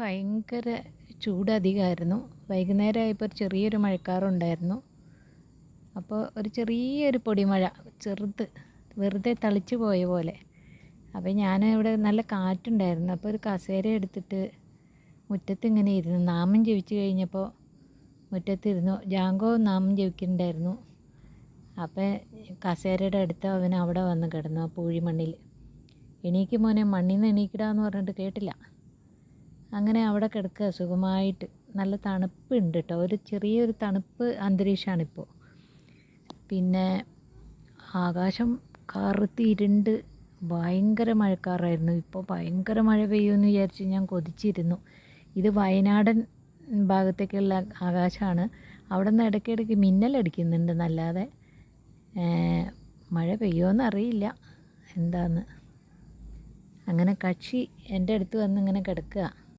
ഭയങ്കര ചൂടധികമായിരുന്നു. വൈകുന്നേരമായപ്പോൾ ഒരു ചെറിയൊരു മഴക്കാറുണ്ടായിരുന്നു. അപ്പോൾ ഒരു ചെറിയൊരു പൊടിമഴ ചെറുത് വെറുതെ തളിച്ചു പോയ പോലെ. അപ്പോൾ ഞാൻ ഇവിടെ നല്ല കാറ്റുണ്ടായിരുന്നു. അപ്പോൾ ഒരു കസേര എടുത്തിട്ട് മുറ്റത്തിങ്ങനെ ഇരുന്നു. നാമം ജപിച്ച് കഴിഞ്ഞപ്പോൾ മുറ്റത്തിരുന്നു. ജാങ്കോ നാമം ജപിക്കുന്നുണ്ടായിരുന്നു. അപ്പോൾ കസേരയുടെ അടുത്ത് അവൻ അവിടെ വന്ന് കിടന്നു, ആ പൂഴിമണ്ണിൽ. എണീക്ക് മോനെ, മണ്ണിൽ നിന്ന് എണീക്കിടാന്ന് പറഞ്ഞിട്ട് കേട്ടില്ല. അങ്ങനെ അവിടെ കിടക്കുക സുഖമായിട്ട്. നല്ല തണുപ്പുണ്ട് കേട്ടോ, ഒരു ചെറിയൊരു തണുപ്പ് അന്തരീക്ഷമാണിപ്പോൾ. പിന്നെ ആകാശം കറുത്ത് ഇരുണ്ട് ഭയങ്കര മഴക്കാറായിരുന്നു. ഇപ്പോൾ ഭയങ്കര മഴ പെയ്യുമെന്ന് വിചാരിച്ച് ഞാൻ കൊതിച്ചിരുന്നു. ഇത് വയനാടൻ ഭാഗത്തേക്കുള്ള ആകാശമാണ്. അവിടെ നിന്ന് ഇടയ്ക്കിടയ്ക്ക് മിന്നലടിക്കുന്നുണ്ട് എന്നല്ലാതെ മഴ പെയ്യുമെന്നറിയില്ല എന്താന്ന്. അങ്ങനെ കക്ഷി എൻ്റെ അടുത്ത് വന്ന് ഇങ്ങനെ കിടക്കുക.